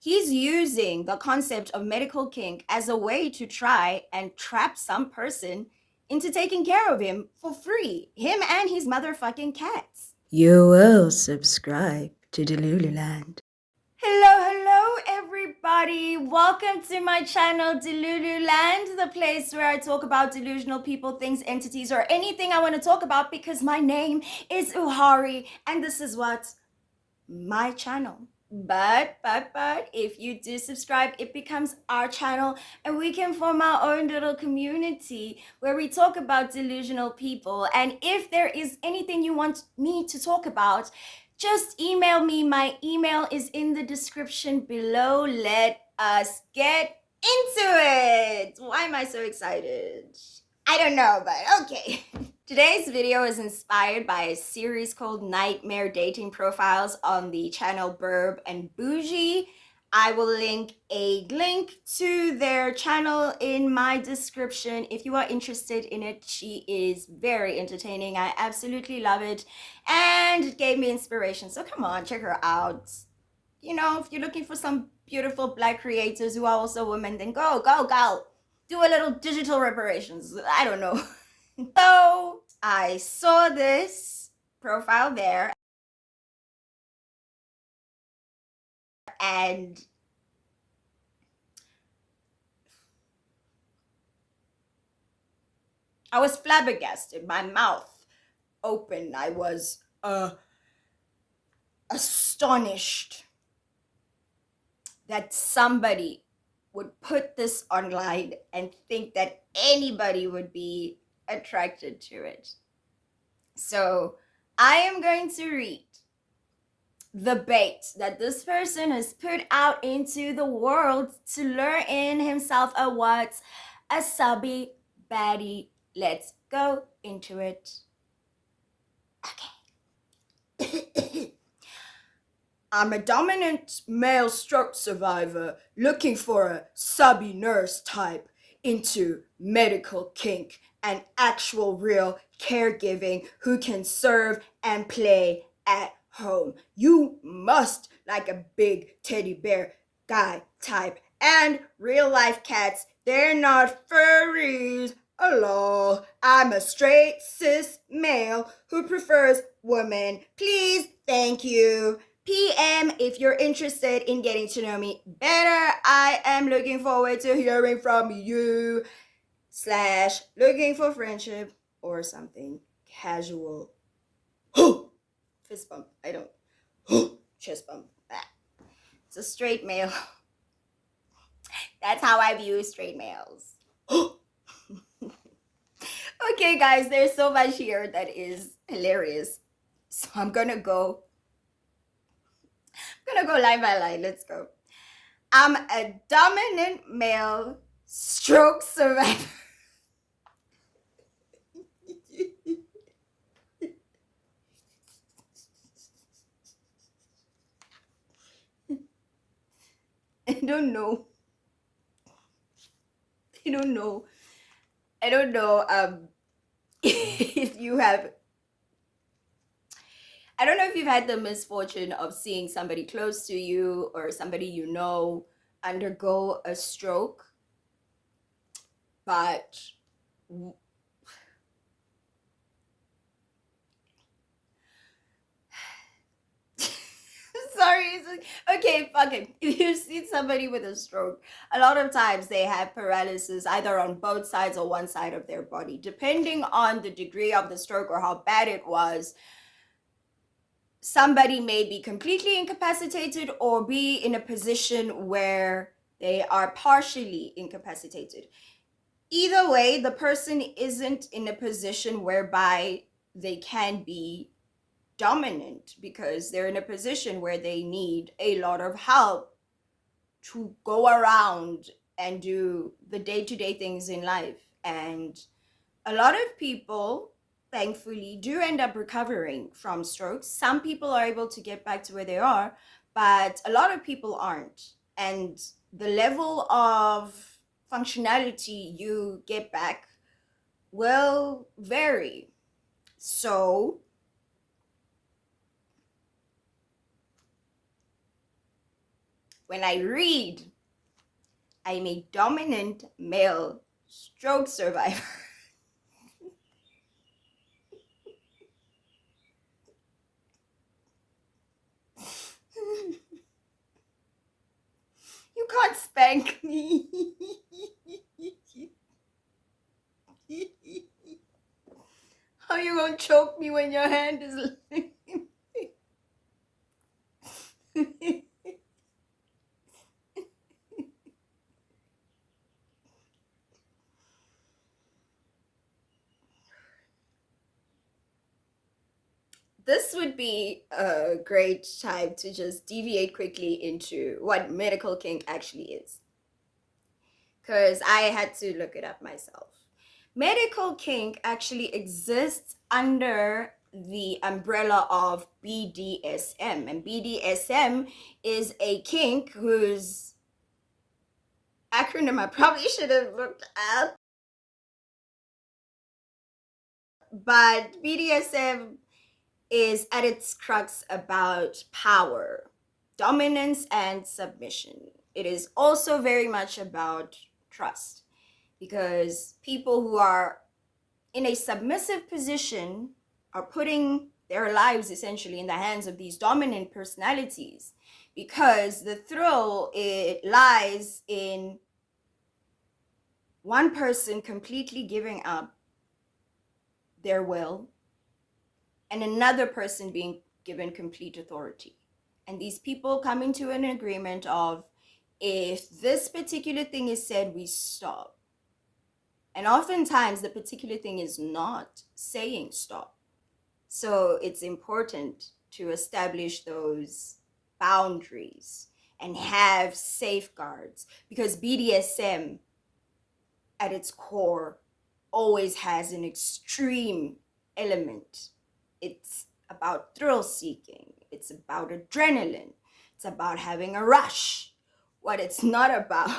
He's using the concept of medical kink as a way to try and trap some person into taking care of him for free. Him and his motherfucking cats. You will subscribe to Delulu Land. Hello, everybody. Welcome to my channel, Delulu Land, the place where I talk about delusional people, things, entities, or anything I want to talk about because my name is Uhari and this is what? My channel. But, if you do subscribe, it becomes our channel and we can form our own little community where we talk about delusional people. And if there is anything you want me to talk about, just email me. My email is in the description below. Let us get into it. Why am I so excited? I don't know, but okay. Today's video is inspired by a series called Nightmare Dating Profiles on the channel Burb and Bougie. I will link a link to their channel in my description if you are interested in it. She is very entertaining. I absolutely love it and it gave me inspiration. So come on, check her out. You know, if you're looking for some beautiful Black creators who are also women, then go. Do a little digital reparations. I don't know. So I saw this profile there and I was flabbergasted, my mouth open. I was astonished that somebody would put this online and think that anybody would be attracted to it. So I am going to read the bait that this person has put out into the world to lure in himself a what? A subby baddie. Let's go into it. Okay. I'm a dominant male stroke survivor looking for a subby nurse type into medical kink and actual real caregiving who can serve and play at home. You must like a big teddy bear guy type and real life cats. They're not furries. Hello, I'm a straight cis male who prefers women. Please, thank you. PM if you're interested in getting to know me better. I am looking forward to hearing from you. / looking for friendship or something casual. Fist bump. I don't. Chest bump. It's a straight male. That's how I view straight males. Okay, guys, there's so much here that is hilarious. So I'm gonna go line by line. Let's go. I'm a dominant male stroke survivor. I don't know. If you have, I don't know if you've had the misfortune of seeing somebody close to you or somebody you know undergo a stroke, but sorry, it's like, okay, fuck it. If you see somebody with a stroke, a lot of times they have paralysis either on both sides or one side of their body, depending on the degree of the stroke or how bad it was. Somebody may be completely incapacitated or be in a position where they are partially incapacitated. Either way, the person isn't in a position whereby they can be dominant because they're in a position where they need a lot of help to go around and do the day-to-day things in life. And a lot of people thankfully do end up recovering from strokes. Some people are able to get back to where they are, but a lot of people aren't. And the level of functionality you get back will vary. So when I read, I'm a dominant male stroke survivor. You can't spank me. How you gonna choke me when your hand is This would be a great time to just deviate quickly into what medical kink actually is, because I had to look it up myself. Medical kink actually exists under the umbrella of BDSM, and BDSM is a kink whose acronym I probably should have looked up, but BDSM is at its crux about power, dominance, and submission. It is also very much about trust, because people who are in a submissive position are putting their lives essentially in the hands of these dominant personalities, because the thrill, it lies in one person completely giving up their will and another person being given complete authority. And these people come into an agreement of, if this particular thing is said, we stop. And oftentimes the particular thing is not saying stop. So it's important to establish those boundaries and have safeguards, because BDSM at its core always has an extreme element. It's about thrill seeking, it's about adrenaline, it's about having a rush. What it's not about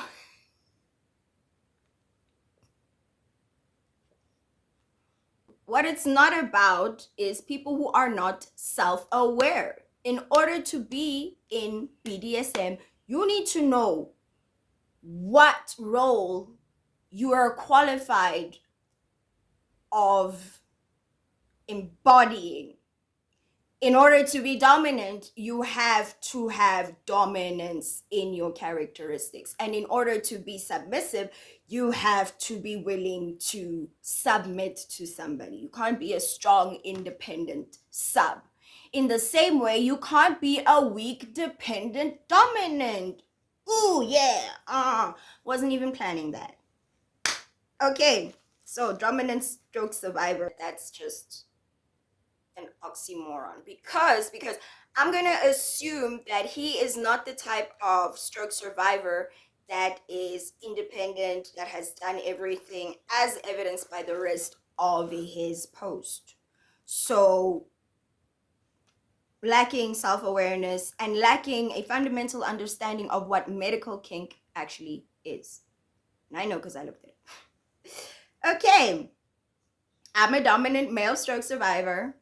what it's not about is people who are not self-aware. In order to be in BDSM, you need to know what role you are qualified of embodying. In order to be dominant, you have to have dominance in your characteristics. And in order to be submissive, you have to be willing to submit to somebody. You can't be a strong, independent sub. In the same way, you can't be a weak, dependent, dominant. Ooh, yeah. Wasn't even planning that. Okay, so dominant stroke survivor, that's just an oxymoron, because I'm gonna assume that he is not the type of stroke survivor that is independent, that has done everything as evidenced by the rest of his post. So lacking self-awareness and lacking a fundamental understanding of what medical kink actually is. And I know because I looked at it. Okay, I'm a dominant male stroke survivor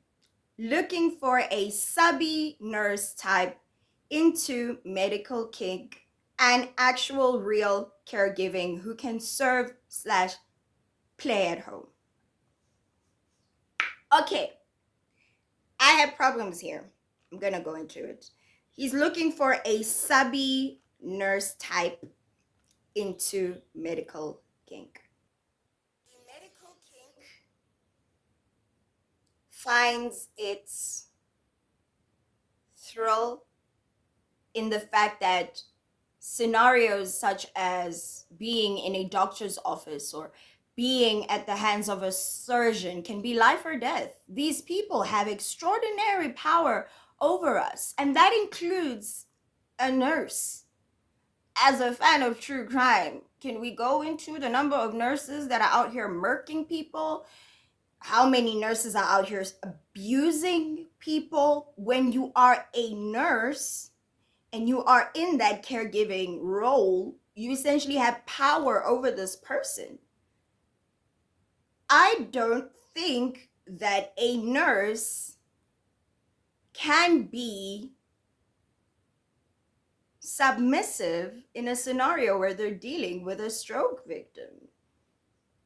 looking for a subby nurse type into medical kink and actual real caregiving who can serve / play at home. Okay, I have problems here. I'm gonna go into it. He's looking for a subby nurse type into medical kink. Medical kink finds its thrill in the fact that scenarios such as being in a doctor's office or being at the hands of a surgeon can be life or death. These people have extraordinary power over us, and that includes a nurse. As a fan of true crime, can we go into the number of nurses that are out here murking people? How many nurses are out here abusing people? When you are a nurse and you are in that caregiving role, you essentially have power over this person. I don't think that a nurse can be submissive in a scenario where they're dealing with a stroke victim.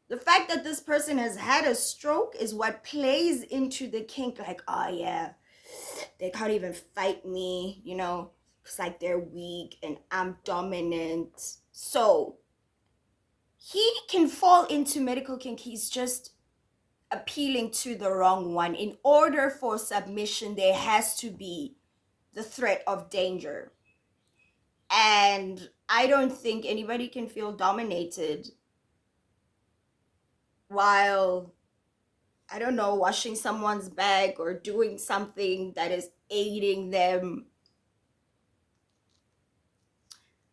The fact that this person has had a stroke is what plays into the kink, like, oh yeah, they can't even fight me, you know, it's like they're weak and I'm dominant. So he can fall into medical kink. He's just appealing to the wrong one. In order for submission, there has to be the threat of danger. And I don't think anybody can feel dominated while, I don't know, washing someone's bag or doing something that is aiding them.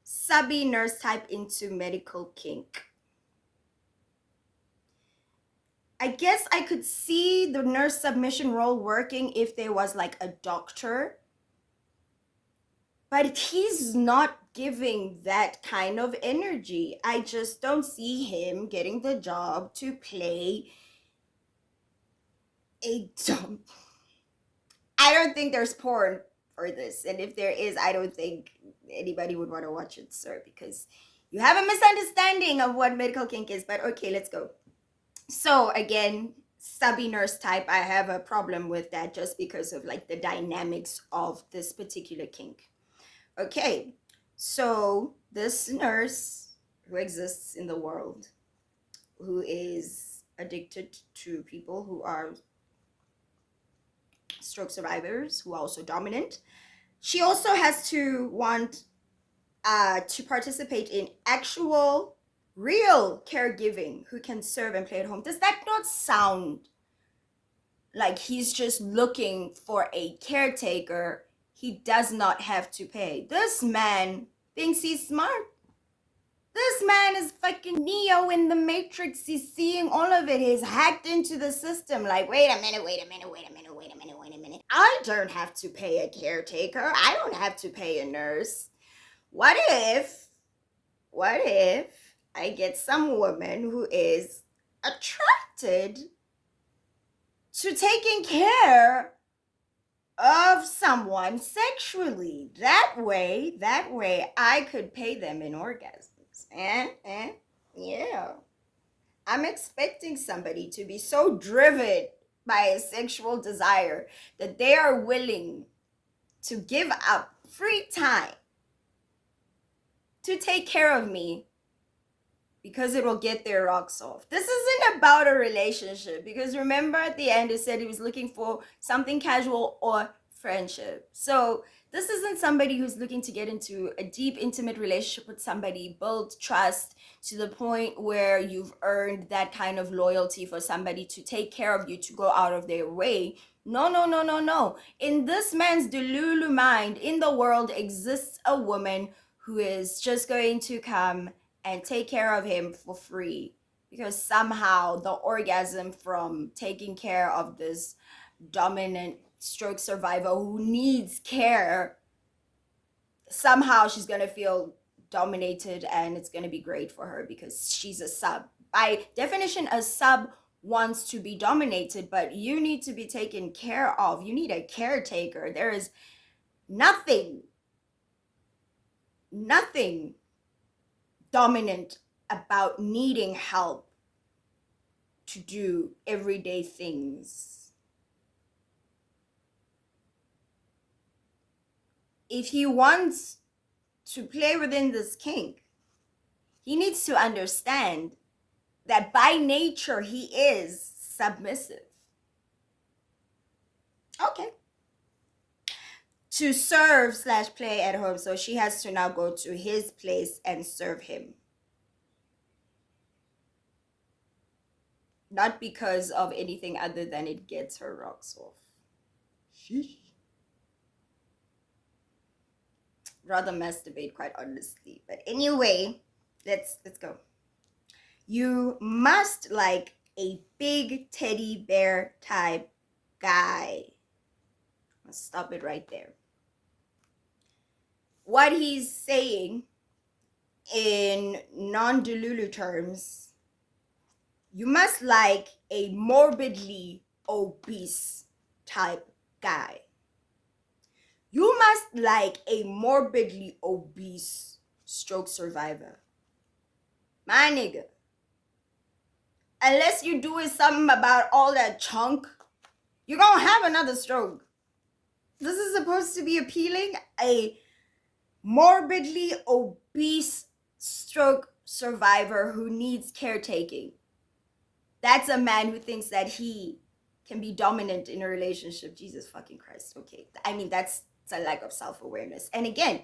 Subby nurse type into medical kink. I guess I could see the nurse submission role working if there was like a doctor, but he's not giving that kind of energy. I just don't see him getting the job to play a dumb. I don't think there's porn for this, and if there is, I don't think anybody would want to watch it, sir, because you have a misunderstanding of what medical kink is. But okay, let's go. So again, subby nurse type, I have a problem with that just because of like the dynamics of this particular kink. Okay, so this nurse who exists in the world, who is addicted to people who are stroke survivors, who are also dominant, she also has to want to participate in actual real caregiving, who can serve and play at home. Does that not sound like he's just looking for a caretaker he does not have to pay? This man thinks he's smart. This man is fucking Neo in the Matrix. He's seeing all of it. He's hacked into the system. Like, wait a minute. I don't have to pay a caretaker. I don't have to pay a nurse. What if I get some woman who is attracted to taking care of someone sexually? That way I could pay them in orgasms. Yeah. I'm expecting somebody to be so driven by a sexual desire that they are willing to give up free time to take care of me because it will get their rocks off. This isn't about a relationship, because remember at the end it said he was looking for something casual or friendship. So this isn't somebody who's looking to get into a deep, intimate relationship with somebody, build trust to the point where you've earned that kind of loyalty for somebody to take care of you, to go out of their way. No. In this man's Delulu mind, in the world exists a woman who is just going to come and take care of him for free, because somehow the orgasm from taking care of this dominant stroke survivor who needs care, somehow she's going to feel dominated, and it's going to be great for her because she's a sub. By definition, a sub wants to be dominated, but you need to be taken care of. You need a caretaker. There is nothing dominant about needing help to do everyday things. If he wants to play within this kink, he needs to understand that by nature he is submissive. Okay. To serve/play at home, so she has to now go to his place and serve him. Not because of anything other than it gets her rocks off. Sheesh. Rather masturbate, quite honestly. But anyway, let's go. You must like a big teddy bear type guy. I'll stop it right there. What he's saying in non-Delulu terms, you must like a morbidly obese type guy You must like a morbidly obese stroke survivor. My nigga. Unless you're doing something about all that chunk, you're gonna have another stroke. This is supposed to be appealing. A morbidly obese stroke survivor who needs caretaking. That's a man who thinks that he can be dominant in a relationship. Jesus fucking Christ. Okay. I mean, that's a lack of self-awareness. And again,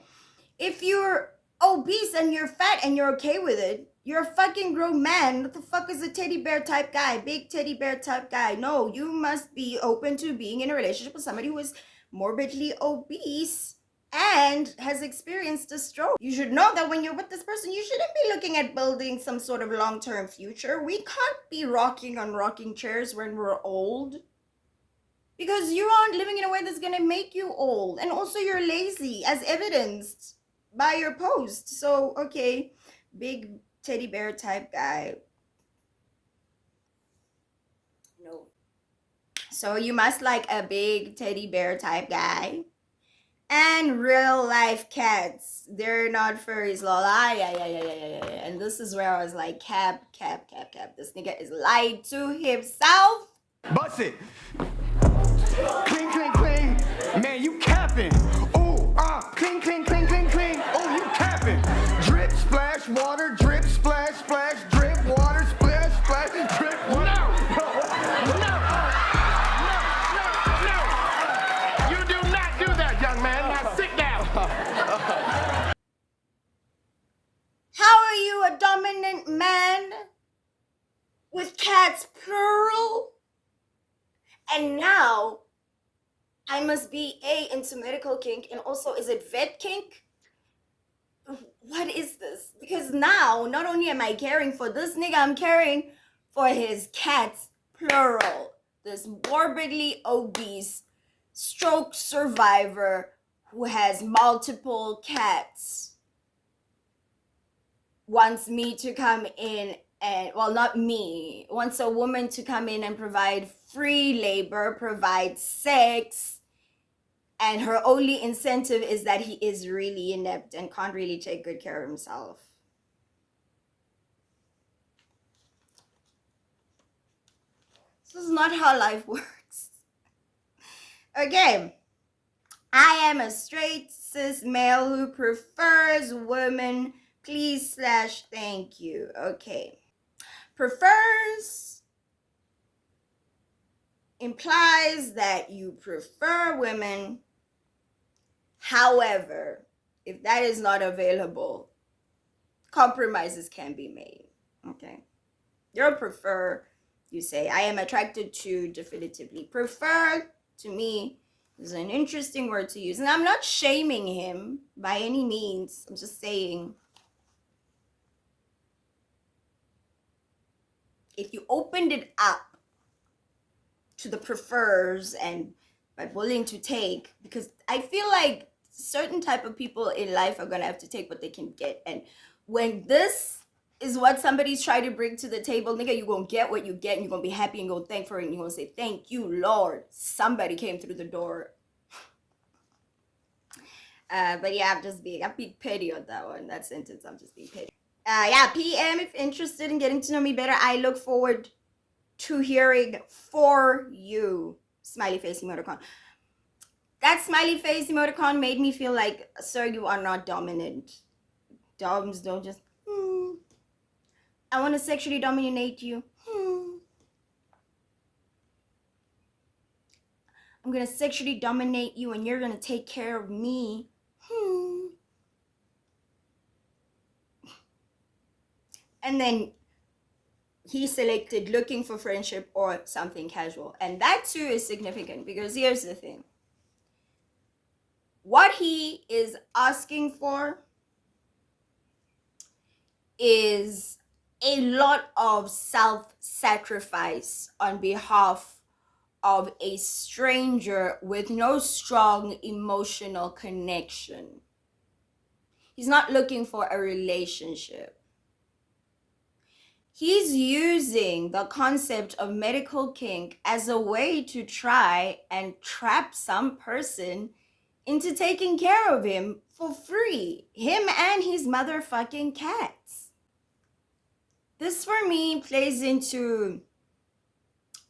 if you're obese and you're fat and you're okay with it, you're a fucking grown man. What the fuck is a teddy bear type guy? Big teddy bear type guy. No, you must be open to being in a relationship with somebody who is morbidly obese and has experienced a stroke. You should know that when you're with this person, you shouldn't be looking at building some sort of long-term future. We can't be rocking on rocking chairs when we're old, because you aren't living in a way that's gonna make you old. And also you're lazy, as evidenced by your post. So, okay, big teddy bear type guy. No. So you must like a big teddy bear type guy. And real life cats. They're not furries, lol. Yeah. And this is where I was like, cap. This nigga is lying to himself. Bust it. Clean. Man, you capping. Ooh, clean. Oh, you capping. Drip, splash, water, drip, splash, drip, water, splash, drip, water. No. You do not do that, young man. Now sit down. How are you a dominant man with cats plural? And now I must be into medical kink, and also is it vet kink? What is this? Because now not only am I caring for this nigga, I'm caring for his cats plural. This morbidly obese stroke survivor who has multiple cats wants me to come in and, well, not me, wants a woman to come in and provide free labor, provide sex, and her only incentive is that he is really inept and can't really take good care of himself. This is not how life works. Okay. I am a straight cis male who prefers women. Please / thank you. Okay. Prefers implies that you prefer women. However, if that is not available, compromises can be made. Okay. You'll prefer, you say, I am attracted to definitively. Prefer, to me, is an interesting word to use. And I'm not shaming him by any means. I'm just saying, if you opened it up to the prefers and by willing to take, because I feel like certain type of people in life are gonna have to take what they can get. And when this is what somebody's trying to bring to the table, nigga, you're gonna get what you get, and you're gonna be happy and go thank for it, and you're gonna say, thank you, Lord, somebody came through the door. But yeah, I'm being petty on that one. That sentence, I'm just being petty. Yeah, PM, if interested in getting to know me better, I look forward to hearing for you. Smiley face emoticon. That smiley face emoticon made me feel like, sir, you are not dominant. Doms don't just, I want to sexually dominate you. I'm going to sexually dominate you and you're going to take care of me. And then he selected looking for friendship or something casual. And that too is significant, because here's the thing. What he is asking for is a lot of self-sacrifice on behalf of a stranger with no strong emotional connection. He's not looking for a relationship. He's using the concept of medical kink as a way to try and trap some person into taking care of him for free, him and his motherfucking cats. This for me plays into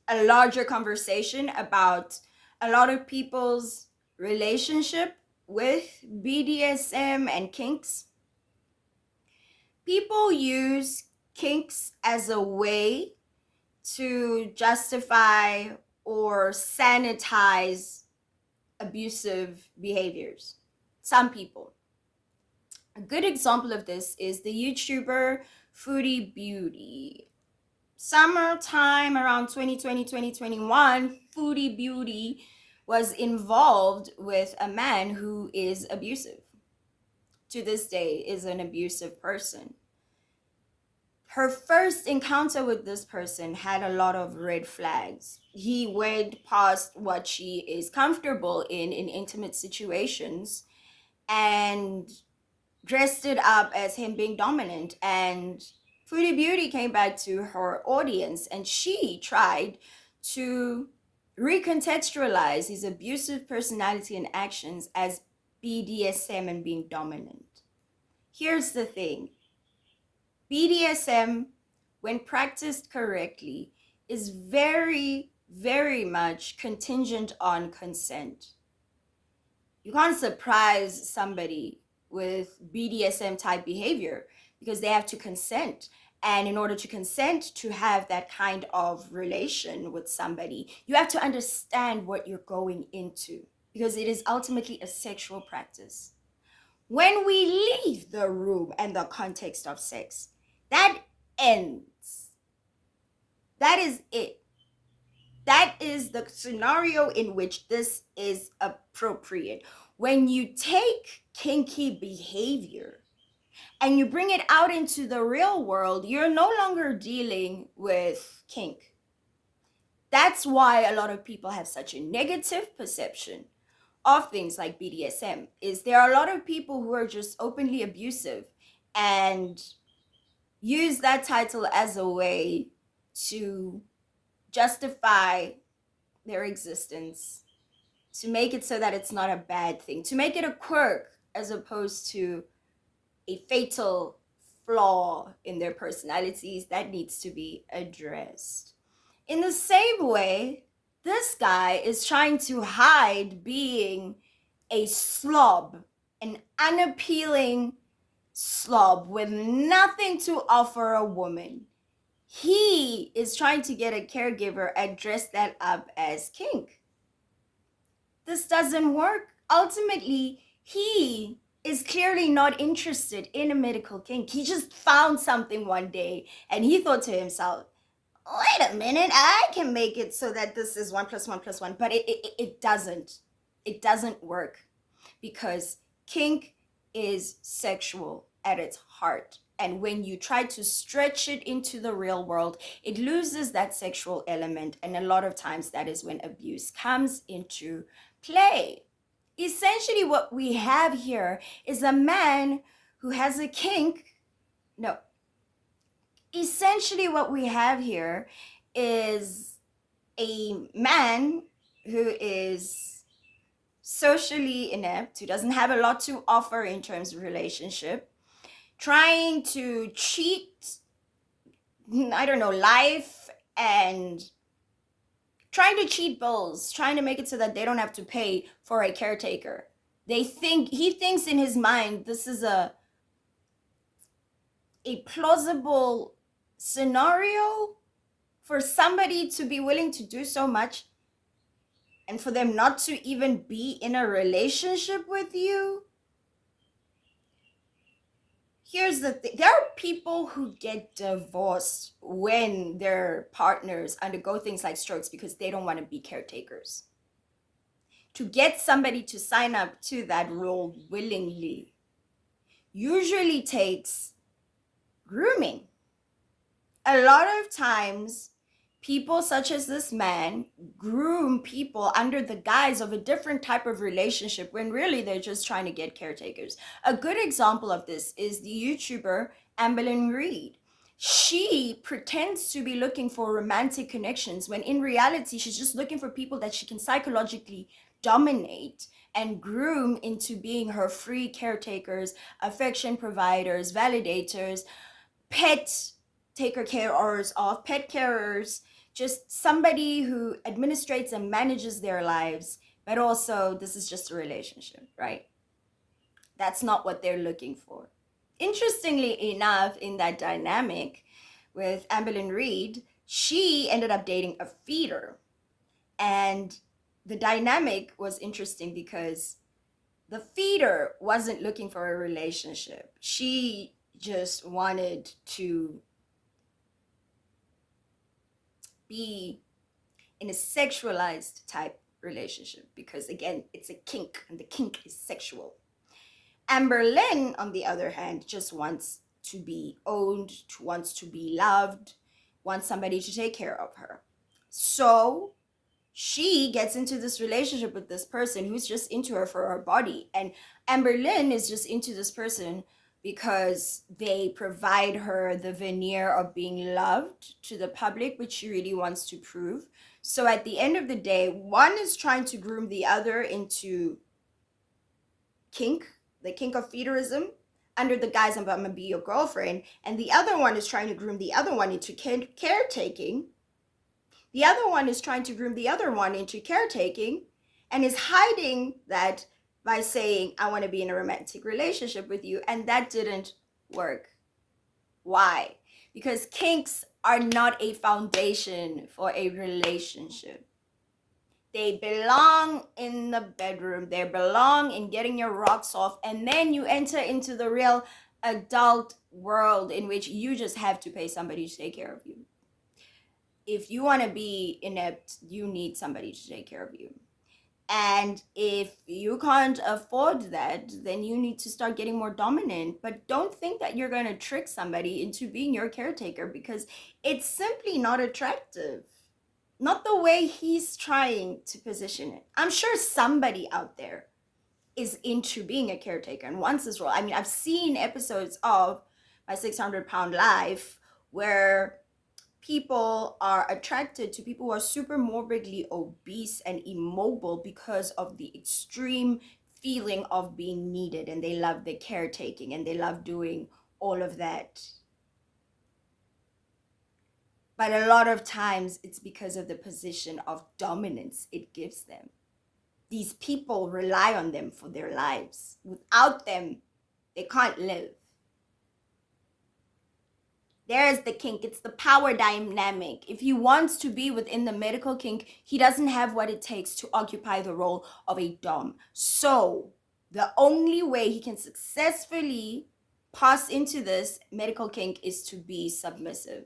a larger conversation about a lot of people's relationship with BDSM and kinks. People use kinks as a way to justify or sanitize abusive behaviors. Some people. A good example of this is the YouTuber Foodie Beauty. Summertime around 2020, 2021, Foodie Beauty was involved with a man who is abusive. To this day, is an abusive person. Her first encounter with this person had a lot of red flags. He went past what she is comfortable in intimate situations and dressed it up as him being dominant. And Foodie Beauty came back to her audience and she tried to recontextualize his abusive personality and actions as BDSM and being dominant. Here's the thing. BDSM, when practiced correctly, is very, very much contingent on consent. You can't surprise somebody with BDSM type behavior because they have to consent. And in order to consent to have that kind of relation with somebody, you have to understand what you're going into because it is ultimately a sexual practice. When we leave the room and the context of sex, that ends. That is it. That is the scenario in which this is appropriate. When you take kinky behavior and you bring it out into the real world, you're no longer dealing with kink. That's why a lot of people have such a negative perception of things like BDSM, is there are a lot of people who are just openly abusive and use that title as a way to justify their existence, to make it so that it's not a bad thing, to make it a quirk as opposed to a fatal flaw in their personalities that needs to be addressed. In the same way, this guy is trying to hide being a slob, an unappealing slob with nothing to offer a woman. He is trying to get a caregiver and dress that up as kink. This doesn't work. Ultimately, he is clearly not interested in a medical kink. He just found something one day and he thought to himself, wait a minute, I can make it so that this is 1 + 1 + 1. But it doesn't. It doesn't work because kink is sexual at its heart. And when you try to stretch it into the real world, it loses that sexual element. And a lot of times that is when abuse comes into play. Essentially what we have here is a man who has a kink. No. Essentially what we have here is a man who is socially inept, who doesn't have a lot to offer in terms of relationship, trying to cheat, life, and trying to cheat bills, trying to make it so that they don't have to pay for a caretaker. He thinks in his mind this is a plausible scenario for somebody to be willing to do so much and for them not to even be in a relationship with you. Here's the thing. There are people who get divorced when their partners undergo things like strokes because they don't want to be caretakers. To get somebody to sign up to that role willingly usually takes grooming. A lot of times, people such as this man groom people under the guise of a different type of relationship when really they're just trying to get caretakers. A good example of this is the YouTuber Amberlynn Reed. She pretends to be looking for romantic connections when in reality she's just looking for people that she can psychologically dominate and groom into being her free caretakers, affection providers, validators, pet carers of pet carers, just somebody who administrates and manages their lives, but also this is just a relationship, right? That's not what they're looking for. Interestingly enough, in that dynamic with Amberlynn Reed, she ended up dating a feeder. And the dynamic was interesting because the feeder wasn't looking for a relationship. She just wanted to be in a sexualized type relationship because, again, it's a kink and the kink is sexual. Amberlynn, on the other hand, just wants to be owned, wants to be loved, wants somebody to take care of her. So she gets into this relationship with this person who's just into her for her body. And Amberlynn is just into this person because they provide her the veneer of being loved to the public, which she really wants to prove. So at the end of the day, one is trying to groom the other into kink, the kink of feederism, under the guise of I'm gonna be your girlfriend. And the other one is trying to groom the other one into caretaking. The other one is trying to groom the other one into caretaking and is hiding that by saying, I want to be in a romantic relationship with you. And that didn't work. Why? Because kinks are not a foundation for a relationship. They belong in the bedroom. They belong in getting your rocks off. And then you enter into the real adult world in which you just have to pay somebody to take care of you. If you want to be inept, you need somebody to take care of you. And if you can't afford that, then you need to start getting more dominant. But don't think that you're going to trick somebody into being your caretaker because it's simply not attractive. Not the way he's trying to position it. I'm sure somebody out there is into being a caretaker and wants this role. I mean, I've seen episodes of My 600-Pound Life where people are attracted to people who are super morbidly obese and immobile because of the extreme feeling of being needed, and they love the caretaking and they love doing all of that. But a lot of times it's because of the position of dominance it gives them. These people rely on them for their lives. Without them, they can't live. There's the kink. It's the power dynamic. If he wants to be within the medical kink, he doesn't have what it takes to occupy the role of a dom. So the only way he can successfully pass into this medical kink is to be submissive.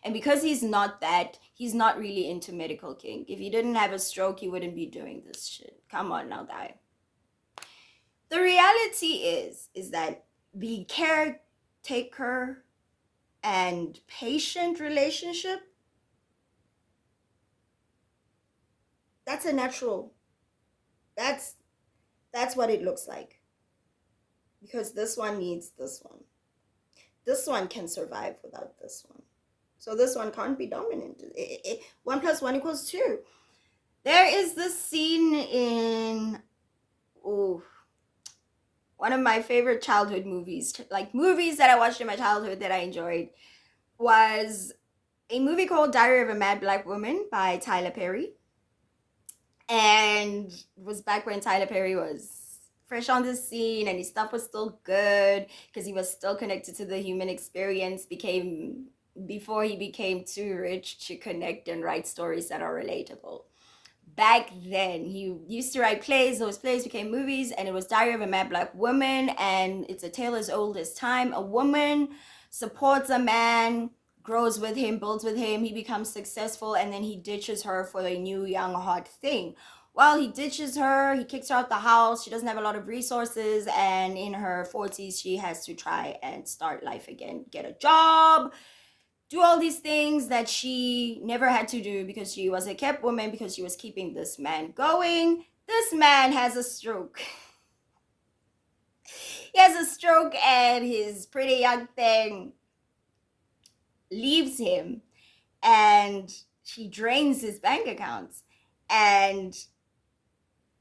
And because he's not that, he's not really into medical kink. If he didn't have a stroke, he wouldn't be doing this shit. Come on now, guy. The reality is that the caretaker and patient relationship, that's a natural, that's what it looks like. Because this one needs this one. This one can survive without this one. So this one can't be dominant. 1 + 1 = 2. There is this scene in one of my favorite childhood movies, like movies that I watched in my childhood that I enjoyed, was a movie called Diary of a Mad Black Woman by Tyler Perry. And it was back when Tyler Perry was fresh on the scene and his stuff was still good because he was still connected to the human experience before he became too rich to connect and write stories that are relatable. Back then, he used to write plays. Those plays became movies, and it was Diary of a Mad Black Woman, and it's a tale as old as time. A woman supports a man, grows with him, builds with him, he becomes successful, and then he ditches her for a new, young, hot thing. Well, he ditches her, he kicks her out the house, she doesn't have a lot of resources, and in her 40s, she has to try and start life again, get a job, do all these things that she never had to do because she was a kept woman, because she was keeping this man going. This man has a stroke. He has a stroke and his pretty young thing leaves him and she drains his bank accounts. And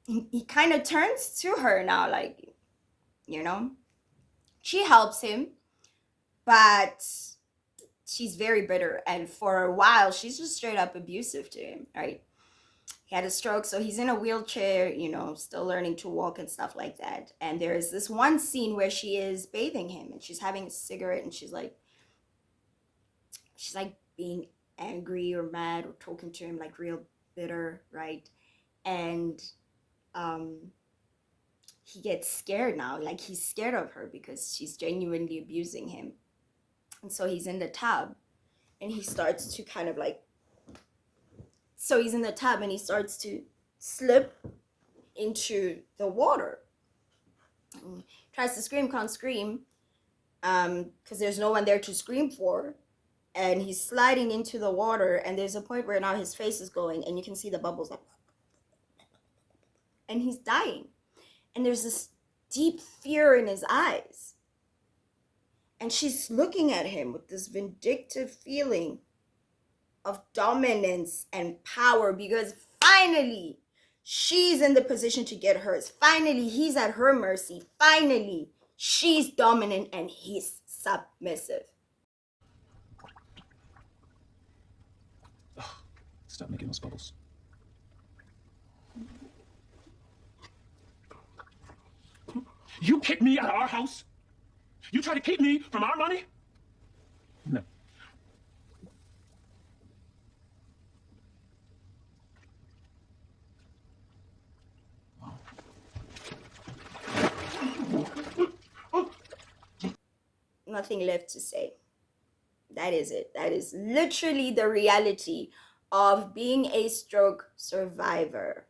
he kind of turns to her now, like, you know, she helps him, but she's very bitter. And for a while, she's just straight up abusive to him, right? He had a stroke, so he's in a wheelchair, you know, still learning to walk and stuff like that. And there's this one scene where she is bathing him and she's having a cigarette and she's like being angry or mad or talking to him like real bitter, right? And he gets scared now, like he's scared of her because she's genuinely abusing him. And so he's in the tub and he starts to kind of like, so he's in the tub and he starts to slip into the water. Tries to scream, can't scream, because there's no one there to scream for. And he's sliding into the water, and there's a point where now his face is going, and you can see the bubbles like, and he's dying. And there's this deep fear in his eyes. And she's looking at him with this vindictive feeling of dominance and power, because finally she's in the position to get hers. Finally, he's at her mercy. Finally, she's dominant and he's submissive. Ugh, stop making those bubbles. You kicked me out of our house? You try to keep me from our money? No. Nothing left to say. That is it. That is literally the reality of being a stroke survivor.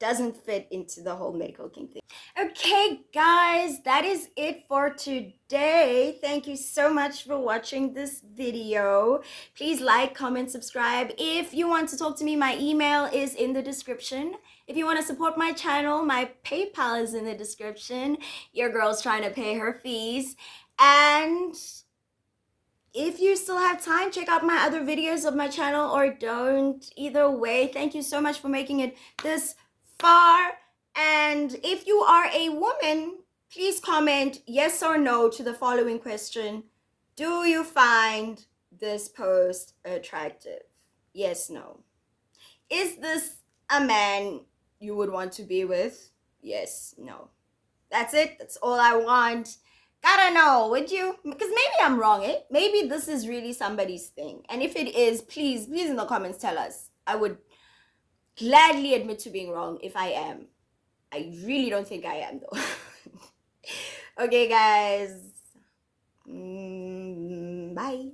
Doesn't fit into the whole medical king thing. Okay, guys, that is it for today. Thank you so much for watching this video. Please like, comment, subscribe. If you want to talk to me, my email is in the description. If you want to support my channel, my PayPal is in the description. Your girl's trying to pay her fees. And if you still have time, check out my other videos of my channel, or don't. Either way, thank you so much for making it this far. And if you are a woman, please comment yes or no to the following question. Do you find this post attractive? Yes, no. Is this a man you would want to be with? Yes, no. That's it. That's all I want. Gotta know, would you? Because maybe I'm wrong, eh? Maybe this is really somebody's thing. And if it is, please in the comments tell us. I would gladly admit to being wrong if I am. I really don't think I am, though. Okay, guys. Bye.